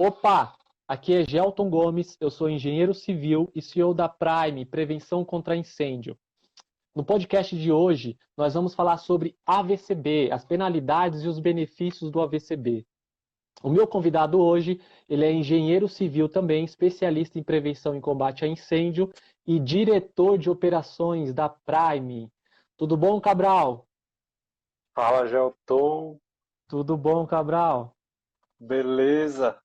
Opa! Aqui é Gelton Gomes, eu sou engenheiro civil e CEO da Prime, Prevenção contra Incêndio. No podcast de hoje, nós vamos falar sobre AVCB, as penalidades e os benefícios do AVCB. O meu convidado hoje, ele é engenheiro civil também, especialista em prevenção e combate a incêndio e diretor de operações da Prime. Tudo bom, Cabral? Fala, Gelton. Tudo bom, Cabral? Beleza?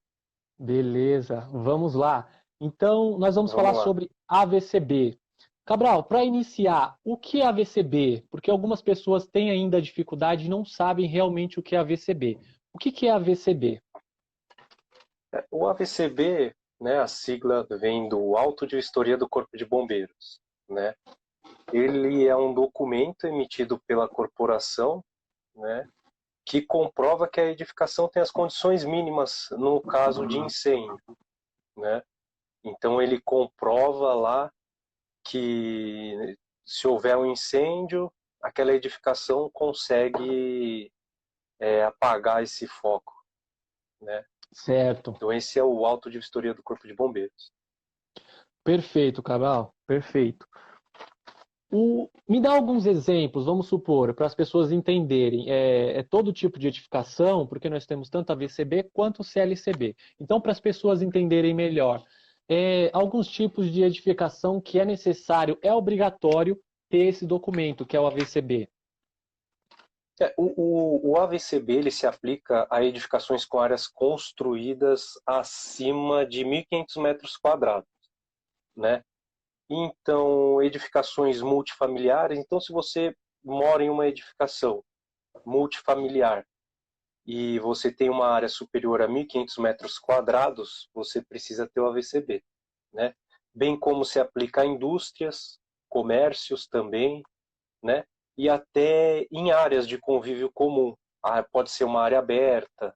Beleza, vamos lá. Então, nós vamos falar Vamos lá. sobre AVCB. Cabral, para iniciar, o que é AVCB? Porque algumas pessoas têm ainda dificuldade e não sabem realmente o que é AVCB. O que é AVCB? O AVCB, né, a sigla vem do Auto de Vistoria do Corpo de Bombeiros, né? Ele é um documento emitido pela corporação, né, que comprova que a edificação tem as condições mínimas no caso de incêndio, né? Então ele comprova lá que se houver um incêndio, aquela edificação consegue apagar esse foco, né? Certo. Então esse é o auto de vistoria do Corpo de Bombeiros. Perfeito, Cabral. Perfeito. Me dá alguns exemplos, vamos supor, para as pessoas entenderem. É todo tipo de edificação, porque nós temos tanto a VCB quanto o CLCB. Então, para as pessoas entenderem melhor, alguns tipos de edificação que é necessário, é obrigatório ter esse documento, que é o AVCB. O AVCB ele se aplica a edificações com áreas construídas acima de 1.500 metros quadrados, né? Então, edificações multifamiliares, então se você mora em uma edificação multifamiliar e você tem uma área superior a 1.500 metros quadrados, você precisa ter o AVCB, né? Bem como se aplica a indústrias, comércios também, né? E até em áreas de convívio comum. Pode ser uma área aberta,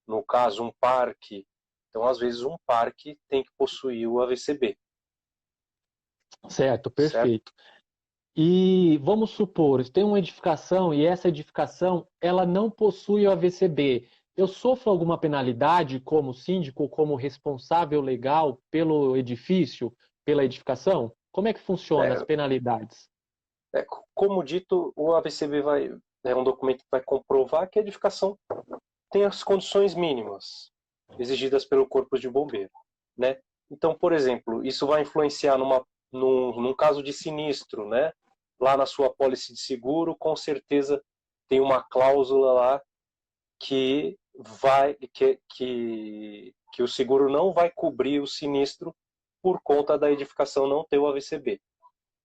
no caso um parque. Então, às vezes, um parque tem que possuir o AVCB, Certo, certo? perfeito. E vamos supor, tem uma edificação e essa edificação ela não possui o AVCB. Eu sofro alguma penalidade como síndico, como responsável legal pelo edifício, pela edificação? Como é que funciona as É, penalidades? como dito, o AVCB é um documento que vai comprovar que a edificação tem as condições mínimas exigidas pelo Corpo de Bombeiro, né? Então, por exemplo, isso vai influenciar num caso de sinistro, né? Lá na sua pólice de seguro, com certeza tem uma cláusula lá que que o seguro não vai cobrir o sinistro por conta da edificação não ter o AVCB,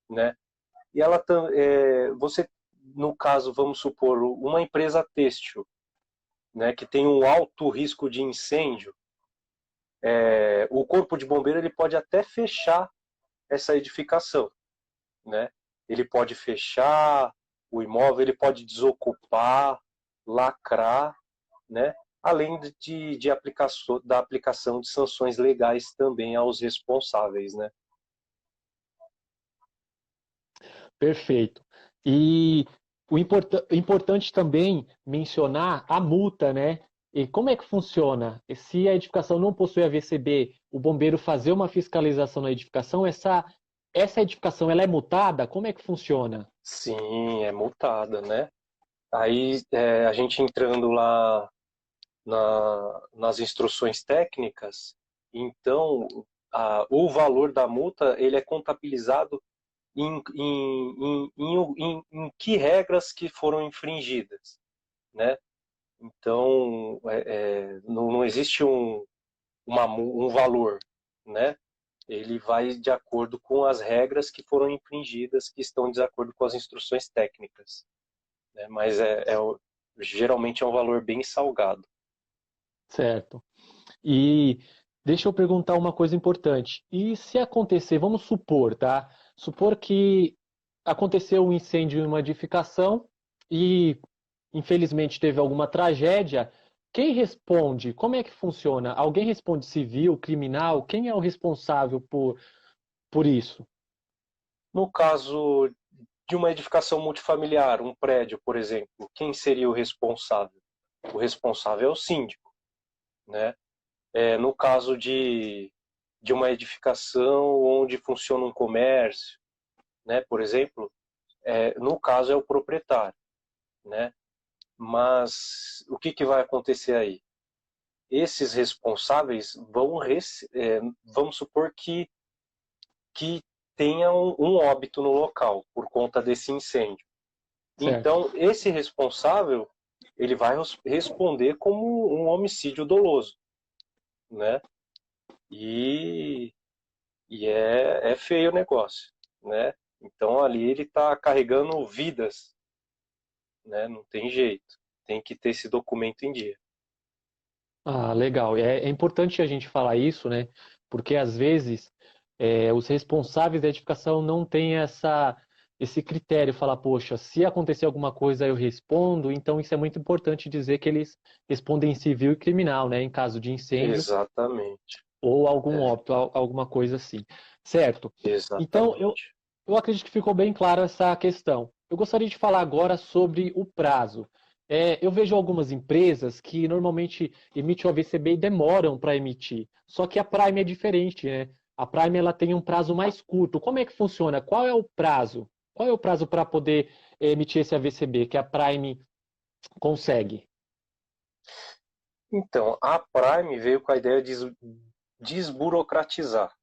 né? E você, no caso, vamos supor, uma empresa têxtil, né, que tem um alto risco de incêndio, o corpo de bombeiro ele pode até fechar essa edificação, né? Ele pode fechar o imóvel, ele pode desocupar, lacrar, né? Além da aplicação de sanções legais também aos responsáveis, né? Perfeito. E importante também mencionar a multa, né? E como é que funciona? Se a edificação não possui AVCB, o bombeiro fazer uma fiscalização na edificação, essa edificação ela é multada? Como é que funciona? Sim, é multada, né? Aí a gente entrando lá nas instruções técnicas, então o valor da multa ele é contabilizado em que regras que foram infringidas, né? Então não existe um valor, né? Ele vai de acordo com as regras que foram infringidas, que estão de acordo com as instruções técnicas, né? Mas geralmente é um valor bem salgado. Certo. E deixa eu perguntar uma coisa importante. E se acontecer, vamos supor, tá? Supor que aconteceu um incêndio em uma edificação e, infelizmente, teve alguma tragédia. Quem responde? Como é que funciona? Alguém responde civil, criminal? Quem é o responsável por isso? No caso de uma edificação multifamiliar, um prédio, por exemplo, quem seria o responsável? O responsável é o síndico, né? No caso de uma edificação onde funciona um comércio, né, por exemplo, no caso é o proprietário, né? Mas o que vai acontecer aí? Esses responsáveis vamos supor que tenha um óbito no local por conta desse incêndio. Certo. Então, esse responsável, ele vai responder como um homicídio doloso, né? E, é feio o negócio, né? Então, ali ele está carregando vidas, né? Não tem jeito. Tem que ter esse documento em dia. Ah, legal. É importante a gente falar isso, né? Porque às vezes os responsáveis da edificação não têm esse critério, falar, poxa, se acontecer alguma coisa eu respondo, então isso é muito importante dizer que eles respondem em civil e criminal, né? Em caso de incêndio Exatamente. ou algum É, óbito, alguma coisa assim. Certo? Então, exatamente. eu acredito que ficou bem clara essa questão. Eu gostaria de falar agora sobre o prazo. Eu vejo algumas empresas que normalmente emitem o AVCB e demoram para emitir. Só que a Prime é diferente, né? A Prime ela tem um prazo mais curto. Como é que funciona? Qual é o prazo? Qual é o prazo para poder emitir esse AVCB que a Prime consegue? Então, a Prime veio com a ideia de desburocratizar,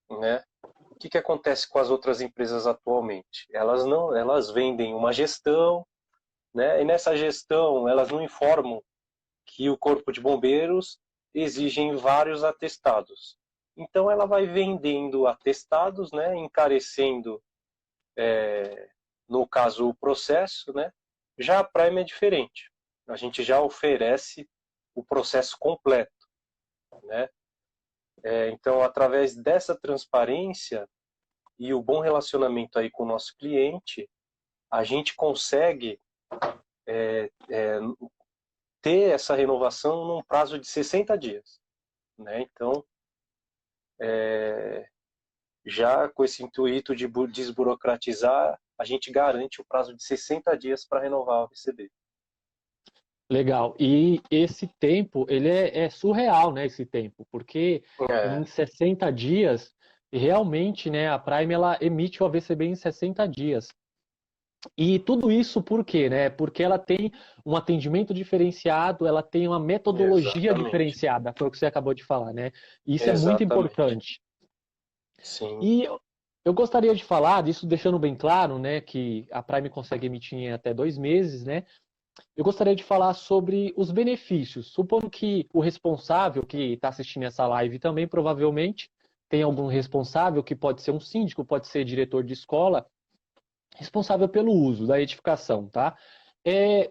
né? O que acontece com as outras empresas atualmente? Elas não, elas vendem uma gestão, né? E nessa gestão elas não informam que o Corpo de Bombeiros exigem vários atestados. Então ela vai vendendo atestados, né? Encarecendo, no caso, o processo, né? Já a Prime é diferente. A gente já oferece o processo completo, né? Então, através dessa transparência e o bom relacionamento aí com o nosso cliente, a gente consegue ter essa renovação num prazo de 60 dias, né? Então, já com esse intuito de desburocratizar, a gente garante o prazo de 60 dias para renovar o VCB. Legal. E esse tempo, ele é surreal, né, esse tempo, porque É, em 60 dias, realmente, né, a Prime ela emite o AVCB em 60 dias. E tudo isso por quê, né? Porque ela tem um atendimento diferenciado, ela tem uma metodologia exatamente, diferenciada, foi o que você acabou de falar, né? E isso é muito exatamente. importante. Sim, E eu gostaria de falar disso, deixando bem claro, né, que a Prime consegue emitir em até 2 meses, né? Eu gostaria de falar sobre os benefícios. Supondo que o responsável que está assistindo essa live também provavelmente tem algum responsável, que pode ser um síndico, pode ser diretor de escola, responsável pelo uso da edificação, tá?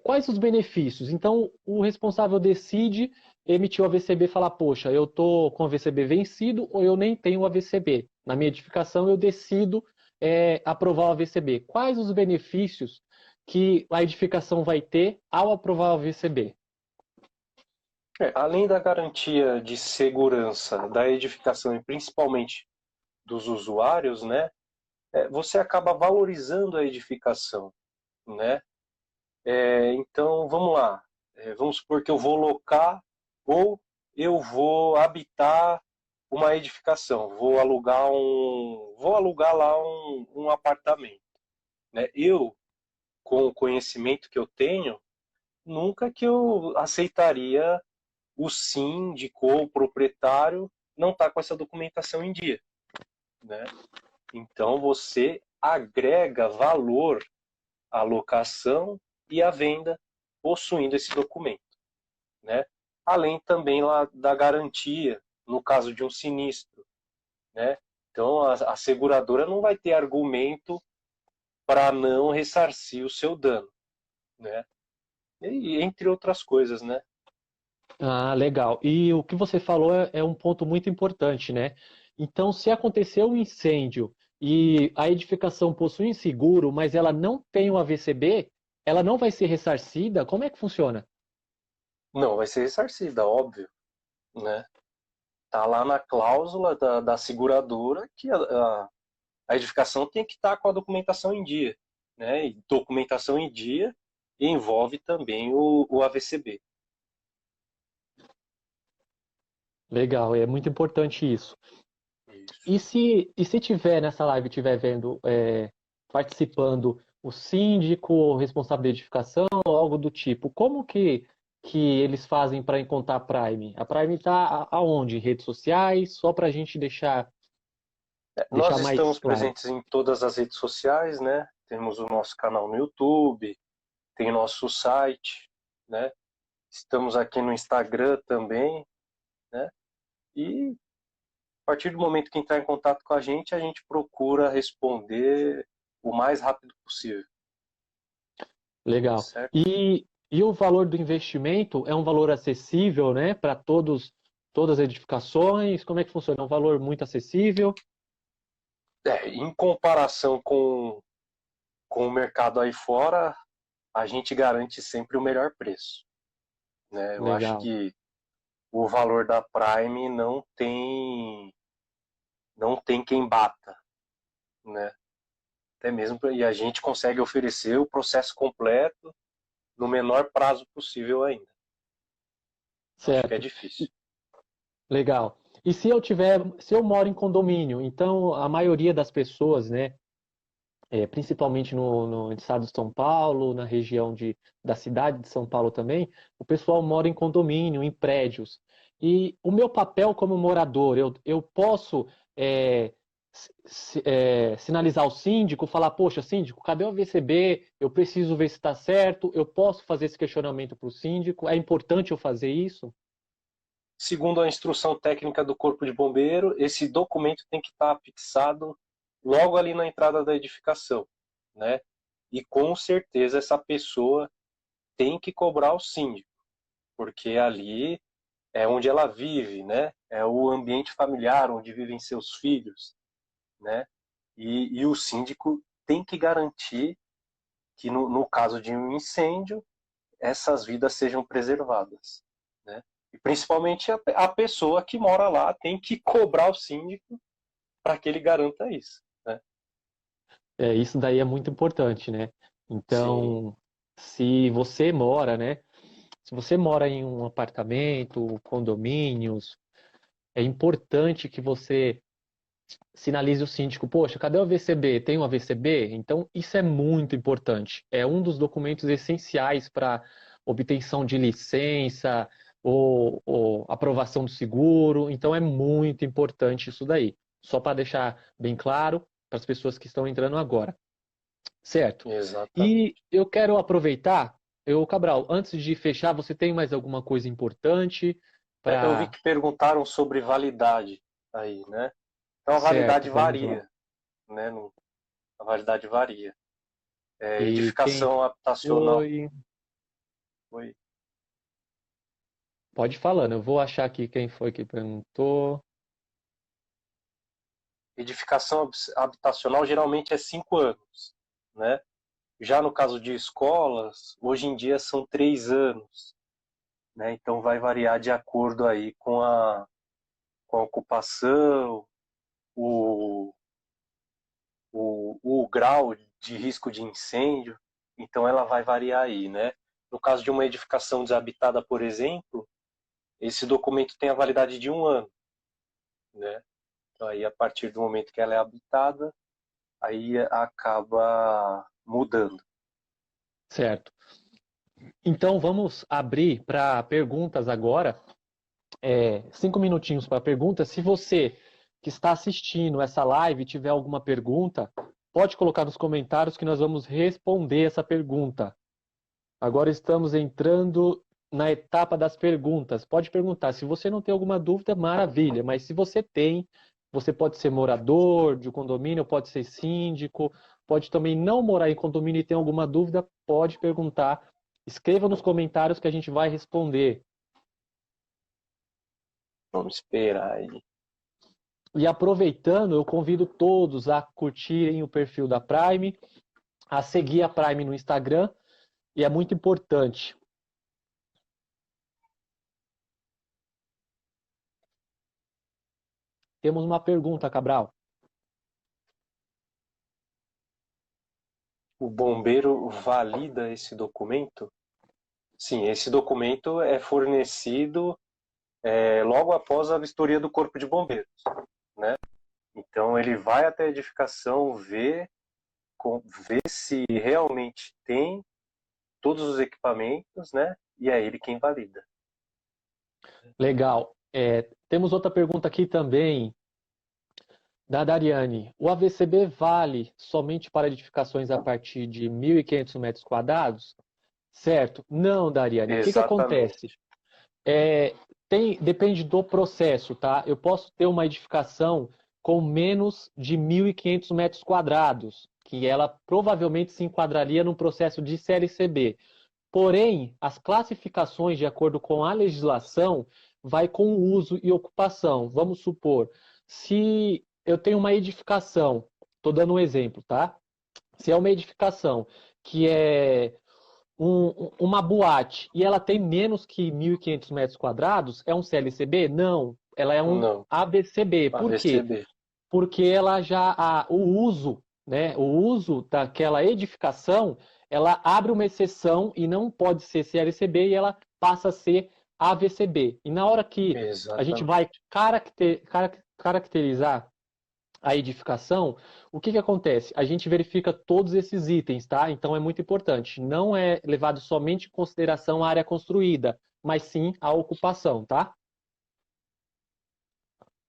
Quais os benefícios? Então, o responsável decide emitir o AVCB e falar, poxa, eu estou com o AVCB vencido ou eu nem tenho o AVCB. Na minha edificação, eu decido aprovar o AVCB. Quais os benefícios que a edificação vai ter ao aprovar o AVCB? além da garantia de segurança da edificação e principalmente dos usuários, né, você acaba valorizando a edificação, né? Então, vamos lá. Vamos supor que eu vou locar ou eu vou habitar uma edificação, vou alugar lá um apartamento, né? Eu, com o conhecimento que eu tenho, nunca que eu aceitaria o síndico ou o proprietário não estar com essa documentação em dia, né? Então você agrega valor à locação e à venda possuindo esse documento, né? Além também lá da garantia no caso de um sinistro, né? Então a seguradora não vai ter argumento para não ressarcir o seu dano, né? E entre outras coisas, né? Ah, legal. E o que você falou é um ponto muito importante, né? Então, se acontecer um incêndio e a edificação possui um seguro, mas ela não tem o AVCB, ela não vai ser ressarcida? Como é que funciona? Não vai ser ressarcida, óbvio, né? Tá lá na cláusula da seguradora que a edificação tem que estar com a documentação em dia, né? E documentação em dia envolve também o AVCB. Legal, é muito importante isso. Isso. E se tiver nessa live, tiver vendo, participando o síndico ou responsável de edificação ou algo do tipo, como que eles fazem para encontrar a Prime? A Prime está aonde? Em redes sociais? Só para a gente deixar Nós mais estamos claro. presentes em todas as redes sociais, né? Temos o nosso canal no YouTube, tem nosso site, né? Estamos aqui no Instagram também, né? E a partir do momento que entrar em contato com a gente procura responder o mais rápido possível, Legal. certo? E o valor do investimento é um valor acessível, né, para todas as edificações? Como é que funciona? É um valor muito acessível? Em comparação com o mercado aí fora, a gente garante sempre o melhor preço, né? Eu acho Legal. que o valor da Prime não tem quem bata, né? Até mesmo e a gente consegue oferecer o processo completo no menor prazo possível ainda. Acho que é Certo. difícil. Legal. E se eu moro em condomínio, então a maioria das pessoas, né, principalmente no estado de São Paulo, na região da cidade de São Paulo também, o pessoal mora em condomínio, em prédios. E o meu papel como morador, eu posso é, sinalizar ao síndico, falar, poxa, síndico, cadê o VCB? Eu preciso ver se está certo. Eu posso fazer esse questionamento para o síndico? É importante eu fazer isso? Segundo a instrução técnica do Corpo de Bombeiro, esse documento tem que estar fixado logo ali na entrada da edificação, né? E com certeza essa pessoa tem que cobrar o síndico, porque ali é onde ela vive, né? É o ambiente familiar onde vivem seus filhos, né? E o síndico tem que garantir que no caso de um incêndio essas vidas sejam preservadas, né? E principalmente a pessoa que mora lá tem que cobrar o síndico para que ele garanta isso, né? Isso daí é muito importante, né? Sim, Então, se você mora, né? Se você mora em um apartamento, condomínios, é importante que você sinalize o síndico, poxa, cadê o AVCB? Tem um AVCB? Então, isso é muito importante. É um dos documentos essenciais para obtenção de licença ou aprovação do seguro. Então, é muito importante isso daí. Só para deixar bem claro para as pessoas que estão entrando agora. Certo. E exatamente. eu quero aproveitar, Cabral, antes de fechar, você tem mais alguma coisa importante Eu vi para. que perguntaram sobre validade aí, né? Então a Certo, validade vamos lá. varia, né? A validade varia. E quem Edificação habitacional. foi? Foi. Pode ir falando, eu vou achar aqui quem foi que perguntou. Edificação habitacional geralmente é 5 anos, né? Já no caso de escolas, hoje em dia são 3 anos, né? Então vai variar de acordo aí com a ocupação, o, o grau de risco de incêndio. Então ela vai variar aí, né? No caso de uma edificação desabitada, por exemplo, esse documento tem a validade de 1 ano, né? Então, aí a partir do momento que ela é habitada, aí acaba mudando. Certo. Então vamos abrir para perguntas agora. 5 minutinhos para perguntas. Se você que está assistindo essa live tiver alguma pergunta, pode colocar nos comentários que nós vamos responder essa pergunta. Agora estamos entrando na etapa das perguntas. Pode perguntar. Se você não tem alguma dúvida, maravilha. Mas se você tem, você pode ser morador de um condomínio, pode ser síndico, pode também não morar em condomínio e ter alguma dúvida, pode perguntar. Escreva nos comentários que a gente vai responder. Vamos esperar aí. E aproveitando, eu convido todos a curtirem o perfil da Prime, a seguir a Prime no Instagram, e é muito importante. Temos uma pergunta, Cabral. O bombeiro valida esse documento? Sim, esse documento é fornecido logo após a vistoria do Corpo de Bombeiros, né? Então ele vai até a edificação, vê se realmente tem todos os equipamentos, né? E é ele quem valida. Legal. Temos outra pergunta aqui também, da Dariane. O AVCB vale somente para edificações a partir de 1.500 metros quadrados? Certo? Não, Dariane. O que que acontece? Exatamente. Depende do processo, tá? Eu posso ter uma edificação com menos de 1.500 metros quadrados, que ela provavelmente se enquadraria num processo de CLCB. Porém, as classificações, de acordo com a legislação, vai com o uso e ocupação. Vamos supor, se eu tenho uma edificação, estou dando um exemplo, tá? Se é uma edificação que é uma boate e ela tem menos que 1.500 metros quadrados, é um CLCB? Não, ela é um Não, ABCB. Por quê? AVCB. Porque ela o uso, né, o uso daquela edificação, ela abre uma exceção e não pode ser CLCB e ela passa a ser AVCB. E na hora que a gente vai Exatamente. caracterizar a edificação, o que que acontece? A gente verifica todos esses itens, tá? Então é muito importante. Não é levado somente em consideração a área construída, mas sim a ocupação, tá?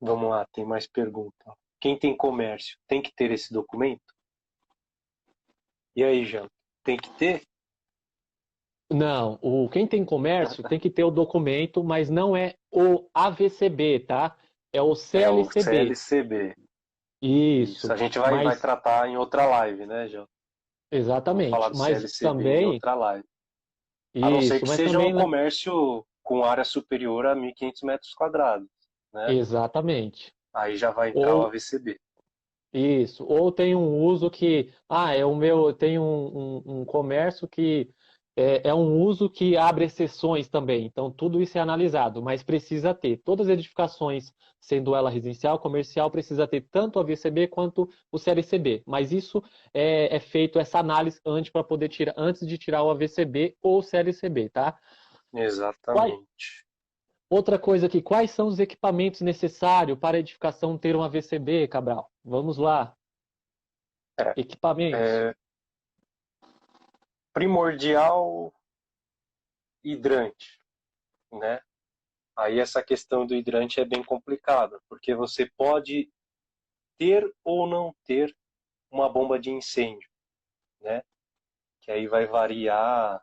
Vamos lá, tem mais pergunta. Quem tem comércio tem que ter esse documento? E aí, Jean? Tem que ter? Não, quem tem comércio tem que ter o documento, mas não é o AVCB, tá? É o É o CLCB. CLCB. Isso. Isso, A gente vai mas tratar em outra live, né, Jean? Vamos falar exatamente, do mas CLCB em também outra live. A não ser isso, que mas seja um também comércio com área superior a 1.500 metros quadrados, né? exatamente. Aí já vai entrar o Ou AVCB. isso, ou tem um uso que, tem um comércio que é um uso que abre exceções também. Então, tudo isso é analisado, mas precisa ter. Todas as edificações, sendo ela residencial, comercial, precisa ter tanto o AVCB quanto o CLCB. Mas isso é feito essa análise antes de tirar o AVCB ou o CLCB, tá? Qual- Exatamente. Outra coisa aqui, quais são os equipamentos necessários para a edificação ter um AVCB, Cabral? Vamos lá. É, Equipamentos. é primordial hidrante, né? Aí essa questão do hidrante é bem complicada, porque você pode ter ou não ter uma bomba de incêndio, né? Que aí vai variar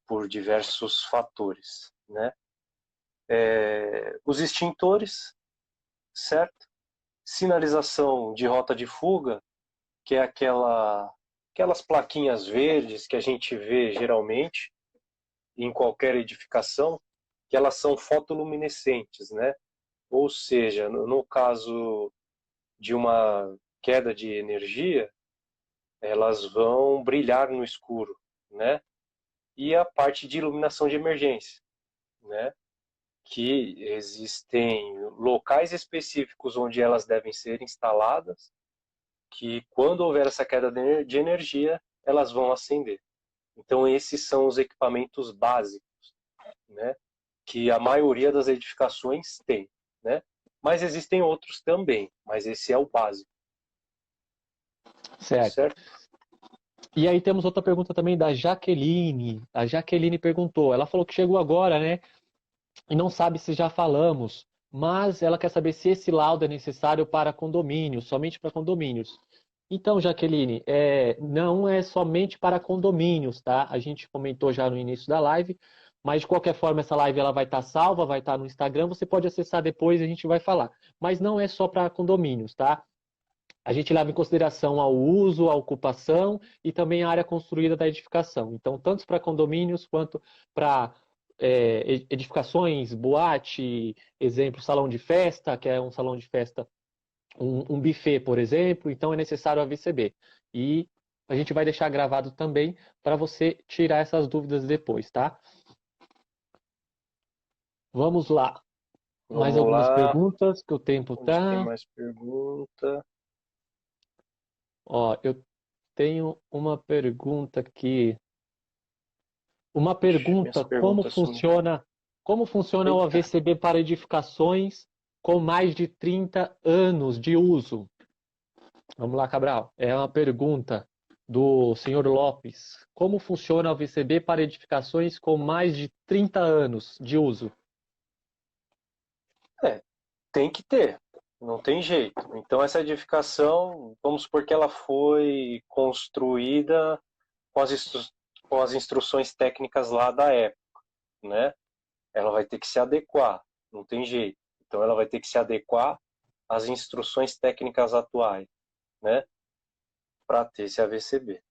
por diversos fatores, né? Os extintores, certo? Sinalização de rota de fuga, que é aquelas plaquinhas verdes que a gente vê geralmente em qualquer edificação, que elas são fotoluminescentes, né? Ou seja, no caso de uma queda de energia, elas vão brilhar no escuro, né? E a parte de iluminação de emergência, né? Que existem locais específicos onde elas devem ser instaladas, que quando houver essa queda de energia, elas vão acender. Então esses são os equipamentos básicos, né? Que a maioria das edificações tem, né? Mas existem outros também, mas esse é o básico, Certo. certo? E aí temos outra pergunta também da Jaqueline. A Jaqueline perguntou, ela falou que chegou agora, né? E não sabe se já falamos, mas ela quer saber se esse laudo é necessário para condomínios, somente para condomínios. Então, Jaqueline, não é somente para condomínios, tá? A gente comentou já no início da live, mas de qualquer forma essa live ela vai estar salva, vai estar no Instagram, você pode acessar depois e a gente vai falar. Mas não é só para condomínios, tá? A gente leva em consideração ao uso, a ocupação e também a área construída da edificação. Então, tanto para condomínios quanto para edificações, boate, exemplo, salão de festa, que é um salão de festa, um buffet, por exemplo, então é necessário a VCB. E a gente vai deixar gravado também para você tirar essas dúvidas depois, tá? Vamos lá. Mais Vamos algumas lá, perguntas que o tempo onde tem tá. mais pergunta? Ó, eu tenho uma pergunta aqui. Uma Minhas pergunta, perguntas são Como funciona o Eita. AVCB para edificações com mais de 30 anos de uso? Vamos lá, Cabral. É uma pergunta do senhor Lopes. Como funciona o AVCB para edificações com mais de 30 anos de uso? Tem que ter, não tem jeito. Então essa edificação, vamos supor que ela foi construída com com as instruções técnicas lá da época, né? Ela vai ter que se adequar, não tem jeito. Então ela vai ter que se adequar às instruções técnicas atuais, né? Para ter esse AVCB.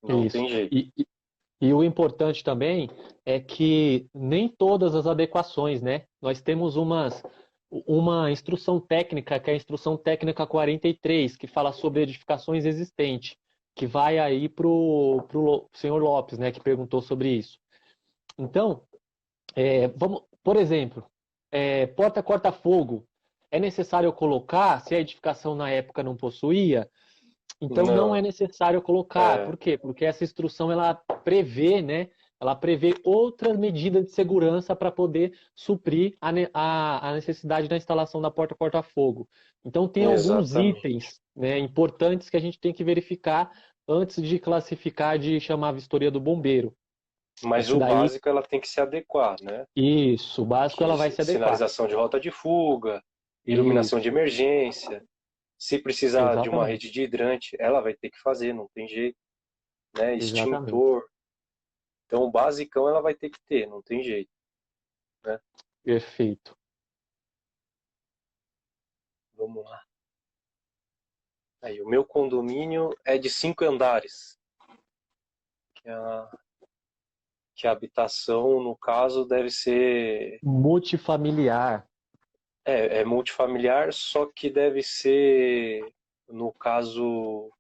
Não Isso. tem jeito. E o importante também é que nem todas as adequações, né? Nós temos uma instrução técnica, que é a instrução técnica 43, que fala sobre edificações existentes, que vai aí para o senhor Lopes, né, que perguntou sobre isso. Então, vamos, por exemplo, porta corta-fogo. É necessário colocar, se a edificação na época não possuía, então não é Não. necessário colocar. É, Por quê? Porque essa instrução ela prevê, né? Ela prevê outras medidas de segurança para poder suprir a necessidade da instalação da porta corta-fogo. Então tem alguns exatamente. itens, né, importantes que a gente tem que verificar antes de classificar, de chamar a vistoria do bombeiro. Mas Esse o daí, básico ela tem que se adequar, né? isso, o básico ela Que vai se adequar. sinalização de rota de fuga, iluminação de Isso, emergência. Se precisar de uma exatamente, rede de hidrante, ela vai ter que fazer, não tem jeito, né? exatamente. Extintor. Então, o basicão ela vai ter que ter, não tem jeito, né? Perfeito. Vamos lá. Aí, o meu condomínio é de 5 andares, que que a habitação, no caso, deve ser Multifamiliar. é multifamiliar, só que deve ser, no caso,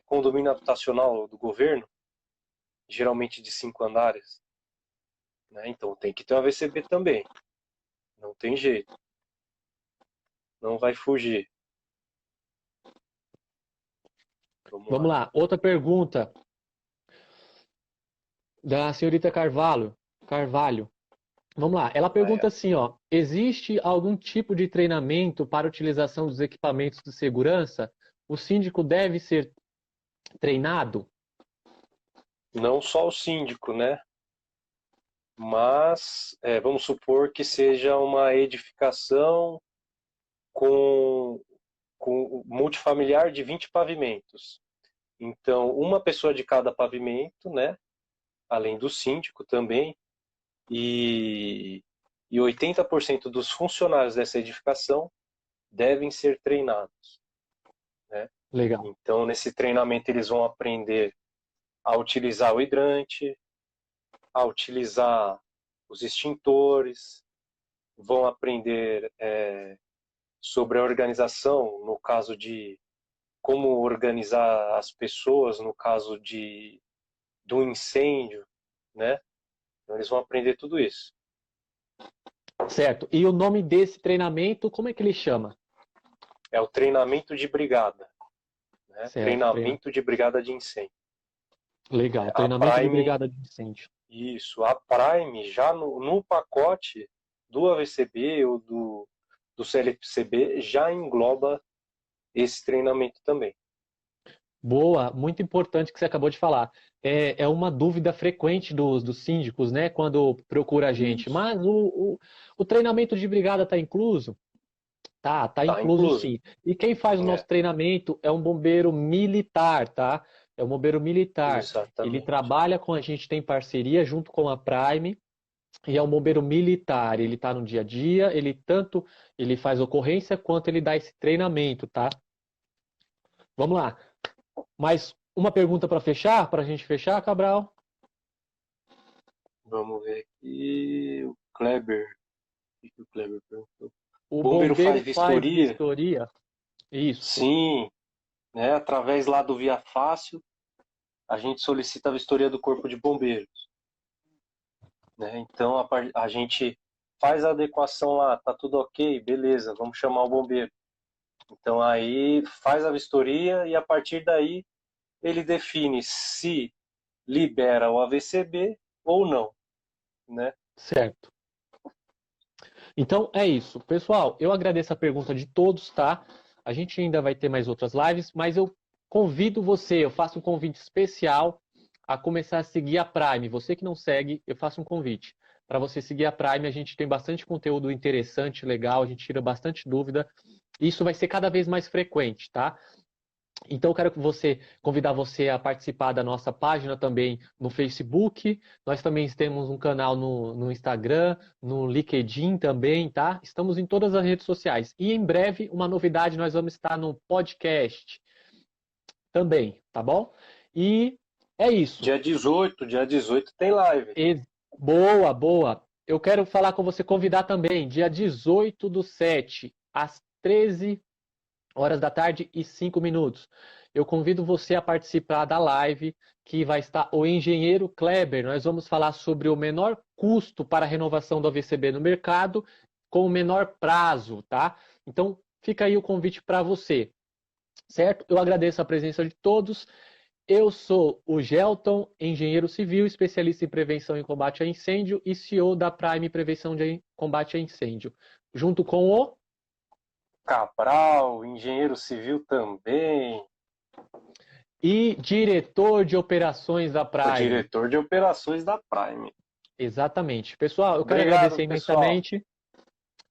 condomínio habitacional do governo, geralmente de 5 andares, né? Então tem que ter uma VCB também, não tem jeito, não vai fugir. Vamos Vamos lá. lá, outra pergunta da senhorita Carvalho. Carvalho. Vamos lá, ela Ai, pergunta assim, ó, existe algum tipo de treinamento para utilização dos equipamentos de segurança? O síndico deve ser treinado? não só o síndico, né? Mas vamos supor que seja uma edificação com, com multifamiliar de 20 pavimentos. Então, uma pessoa de cada pavimento, né? Além do síndico também, e, e 80% dos funcionários dessa edificação devem ser treinados, né? Legal. Então, nesse treinamento, eles vão aprender a utilizar o hidrante, a utilizar os extintores, vão aprender sobre a organização, no caso de como organizar as pessoas, no caso do incêndio, né? Então, eles vão aprender tudo isso. Certo. E o nome desse treinamento, como é que ele chama? É o treinamento de brigada, né? Certo, Treinamento de brigada de incêndio. legal. A Treinamento de Prime, brigada de incêndio. isso, a Prime já no pacote do AVCB ou do CLCB já engloba esse treinamento também. Boa, muito importante que você acabou de falar. É uma dúvida frequente dos síndicos, né, quando procura a gente. Isso. Mas o treinamento de brigada está incluso? Tá Tá incluso incluso. sim. E quem faz o É, nosso treinamento é um bombeiro militar, tá? É um bombeiro militar. Ele exatamente. trabalha com a gente, tem parceria junto com a Prime, e é um bombeiro militar. Ele está no dia a dia, ele faz ocorrência quanto ele dá esse treinamento, tá? Vamos lá. Mais uma pergunta para a gente fechar, Cabral? Vamos ver aqui. O Kleber. O que o Kleber perguntou? O Bombeiro bombeiro faz faz vistoria? vistoria? Isso. Sim, né? Através lá do Via Fácil, a gente solicita a vistoria do Corpo de Bombeiros, né? Então a gente faz a adequação lá, tá tudo ok, beleza, vamos chamar o bombeiro. Então aí faz a vistoria e a partir daí ele define se libera o AVCB ou não, né? Certo. Então é isso. Pessoal, eu agradeço a pergunta de todos, tá? A gente ainda vai ter mais outras lives, mas eu convido você, eu faço um convite especial a começar a seguir a Prime. Você que não segue, eu faço um convite. Para você seguir a Prime, a gente tem bastante conteúdo interessante, legal, a gente tira bastante dúvida. Isso vai ser cada vez mais frequente, tá? Então, eu quero convidar você a participar da nossa página também no Facebook. Nós também temos um canal no Instagram, no LinkedIn também, tá? Estamos em todas as redes sociais. E em breve, uma novidade, nós vamos estar no podcast também, tá bom? E é isso. Dia 18 tem live. Boa, boa. Eu quero falar com você, convidar também, dia 18/7, às 13 horas da tarde e 5 minutos. Eu convido você a participar da live que vai estar o engenheiro Kleber. Nós vamos falar sobre o menor custo para a renovação do AVCB no mercado com o menor prazo, tá? Então, fica aí o convite para você, certo? Eu agradeço a presença de todos. Eu sou o Gelton, engenheiro civil, especialista em prevenção e combate a incêndio e CEO da Prime Prevenção de Combate a Incêndio, junto com o Cabral, engenheiro civil também. e diretor de operações da O Prime. diretor de operações da Prime. Exatamente. Pessoal, eu quero Obrigado, agradecer imensamente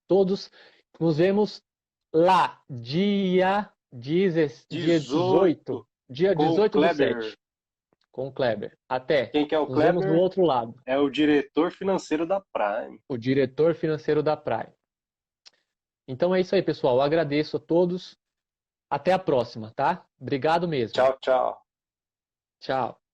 todos. Nos vemos lá, dia 18. Dia com o 18/7. Kleber. Com o Kleber. Até. Quem que é o Nos vemos no Kleber? outro lado. É o diretor financeiro da Prime. O diretor financeiro da Prime. Então é isso aí, pessoal. Eu agradeço a todos. Até a próxima, tá? Obrigado mesmo. Tchau, tchau. Tchau.